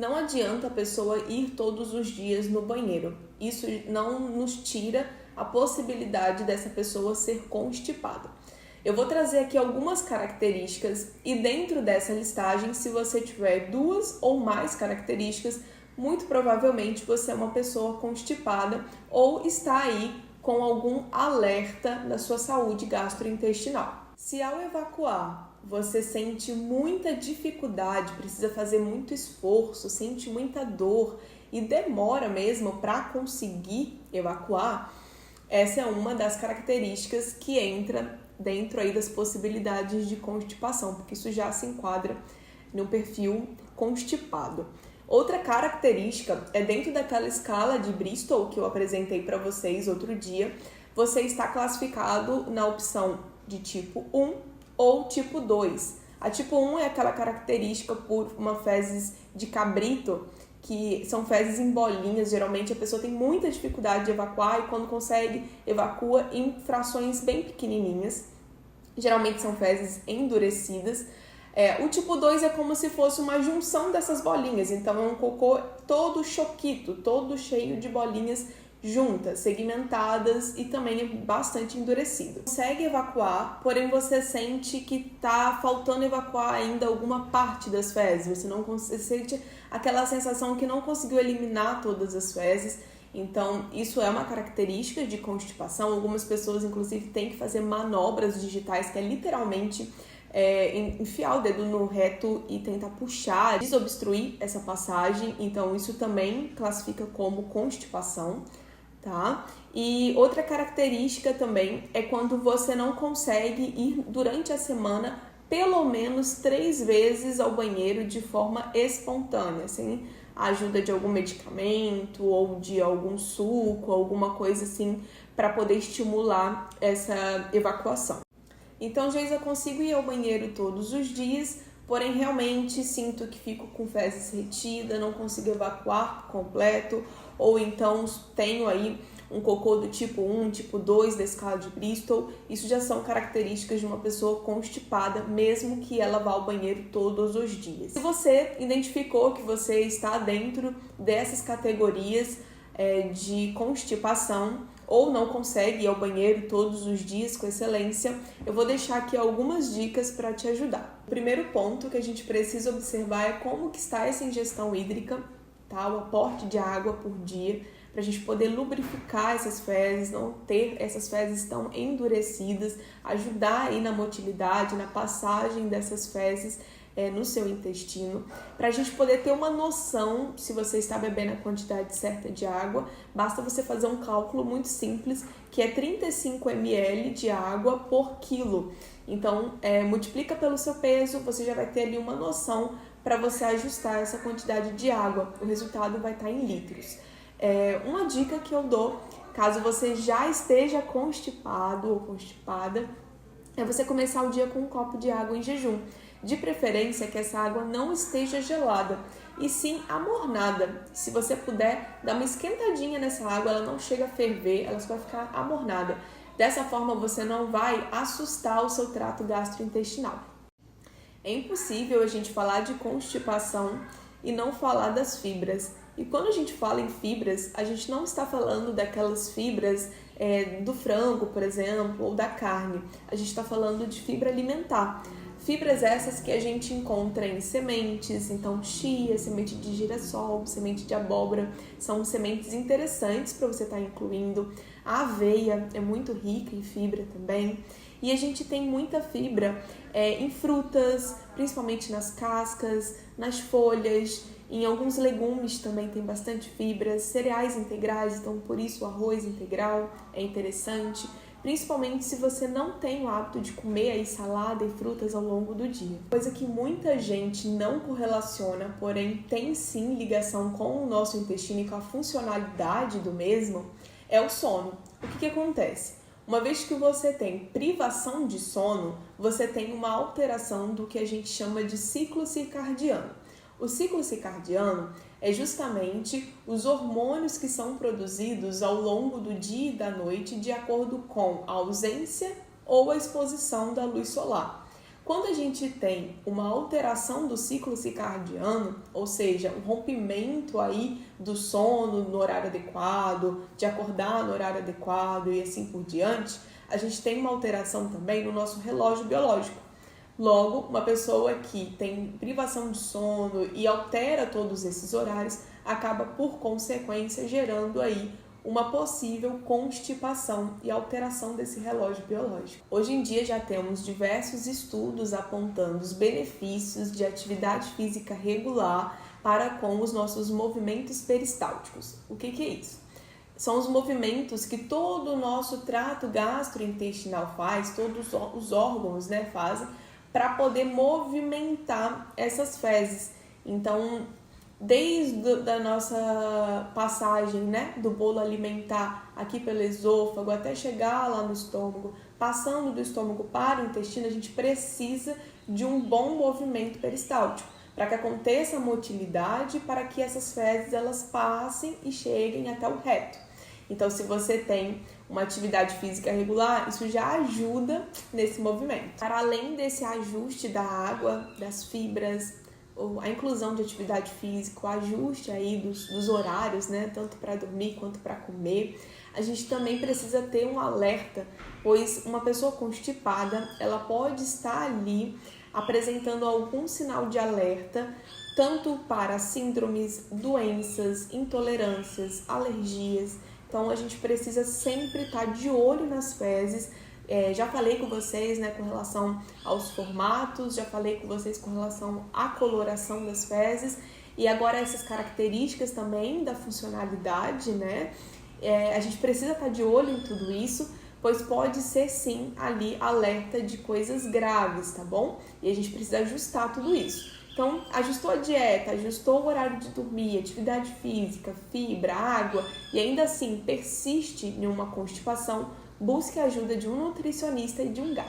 Não adianta a pessoa ir todos os dias no banheiro. Isso não nos tira a possibilidade dessa pessoa ser constipada. Eu vou trazer aqui algumas características e dentro dessa listagem, se você tiver 2 ou mais características, muito provavelmente você é uma pessoa constipada ou está aí com algum alerta na sua saúde gastrointestinal. Se ao evacuar você sente muita dificuldade, precisa fazer muito esforço, sente muita dor e demora mesmo para conseguir evacuar, essa é uma das características que entra dentro aí das possibilidades de constipação, porque isso já se enquadra no perfil constipado. Outra característica é dentro daquela escala de Bristol que eu apresentei para vocês outro dia, você está classificado na opção de tipo 1 ou tipo 2. A tipo 1 é aquela característica por uma fezes de cabrito, que são fezes em bolinhas, geralmente a pessoa tem muita dificuldade de evacuar e quando consegue, evacua em frações bem pequenininhas. Geralmente são fezes endurecidas. O tipo 2 é como se fosse uma junção dessas bolinhas, então é um cocô todo choquito, todo cheio de bolinhas juntas, segmentadas e também bastante endurecido. Consegue evacuar, porém você sente que está faltando evacuar ainda alguma parte das fezes, você sente aquela sensação que não conseguiu eliminar todas as fezes. Então, isso é uma característica de constipação. Algumas pessoas, inclusive, têm que fazer manobras digitais, que é literalmente enfiar o dedo no reto e tentar puxar, desobstruir essa passagem. Então, isso também classifica como constipação, tá? E outra característica também é quando você não consegue ir durante a semana pelo menos 3 vezes ao banheiro de forma espontânea, sem a ajuda de algum medicamento ou de algum suco, alguma coisa assim, para poder estimular essa evacuação. Então, Geisa, eu consigo ir ao banheiro todos os dias, porém realmente sinto que fico com fezes retida, não consigo evacuar por completo, ou então tenho aí um cocô do tipo 1, tipo 2 da escala de Bristol. Isso já são características de uma pessoa constipada, mesmo que ela vá ao banheiro todos os dias. Se você identificou que você está dentro dessas categorias de constipação, ou não consegue ir ao banheiro todos os dias com excelência, eu vou deixar aqui algumas dicas para te ajudar. O primeiro ponto que a gente precisa observar é como que está essa ingestão hídrica, tá? O aporte de água por dia, para a gente poder lubrificar essas fezes, não ter essas fezes tão endurecidas, ajudar aí na motilidade, na passagem dessas fezes no seu intestino, para a gente poder ter uma noção se você está bebendo a quantidade certa de água. Basta você fazer um cálculo muito simples, que é 35 ml de água por quilo. Então, multiplica pelo seu peso, você já vai ter ali uma noção para você ajustar essa quantidade de água. O resultado vai estar em litros. Uma dica que eu dou, caso você já esteja constipado ou constipada, é você começar o dia com um copo de água em jejum. De preferência que essa água não esteja gelada, e sim amornada. Se você puder, dar uma esquentadinha nessa água, ela não chega a ferver, ela só vai ficar amornada. Dessa forma você não vai assustar o seu trato gastrointestinal. É impossível a gente falar de constipação e não falar das fibras. E quando a gente fala em fibras, a gente não está falando daquelas fibras do frango, por exemplo, ou da carne. A gente está falando de fibra alimentar. Fibras essas que a gente encontra em sementes, então chia, semente de girassol, semente de abóbora, são sementes interessantes para você estar incluindo. A aveia é muito rica em fibra também. E a gente tem muita fibra em frutas, principalmente nas cascas, nas folhas, em alguns legumes também tem bastante fibras, cereais integrais, então por isso o arroz integral é interessante. Principalmente se você não tem o hábito de comer aí salada e frutas ao longo do dia. Coisa que muita gente não correlaciona, porém tem sim ligação com o nosso intestino e com a funcionalidade do mesmo, é o sono. O que acontece? Uma vez que você tem privação de sono, você tem uma alteração do que a gente chama de ciclo circadiano. O ciclo circadiano é justamente os hormônios que são produzidos ao longo do dia e da noite de acordo com a ausência ou a exposição da luz solar. Quando a gente tem uma alteração do ciclo circadiano, ou seja, um rompimento aí do sono no horário adequado, de acordar no horário adequado e assim por diante, a gente tem uma alteração também no nosso relógio biológico. Logo, uma pessoa que tem privação de sono e altera todos esses horários, acaba por consequência gerando aí uma possível constipação e alteração desse relógio biológico. Hoje em dia já temos diversos estudos apontando os benefícios de atividade física regular para com os nossos movimentos peristálticos. O que é isso? São os movimentos que todo o nosso trato gastrointestinal faz, todos os órgãos, fazem, para poder movimentar essas fezes. Então, desde a nossa passagem, do bolo alimentar aqui pelo esôfago até chegar lá no estômago, passando do estômago para o intestino, a gente precisa de um bom movimento peristáltico para que aconteça a motilidade, para que essas fezes elas passem e cheguem até o reto. Então, se você tem uma atividade física regular, isso já ajuda nesse movimento. Para além desse ajuste da água, das fibras, a inclusão de atividade física, o ajuste aí dos horários, tanto para dormir quanto para comer, a gente também precisa ter um alerta, pois uma pessoa constipada, ela pode estar ali apresentando algum sinal de alerta, tanto para síndromes, doenças, intolerâncias, alergias. Então, a gente precisa sempre estar de olho nas fezes. Já falei com vocês, com relação aos formatos, já falei com vocês com relação à coloração das fezes e agora essas características também da funcionalidade, a gente precisa estar de olho em tudo isso, pois pode ser sim ali alerta de coisas graves, tá bom? E a gente precisa ajustar tudo isso. Então, ajustou a dieta, ajustou o horário de dormir, atividade física, fibra, água e ainda assim persiste em uma constipação, busque a ajuda de um nutricionista e de um gastro.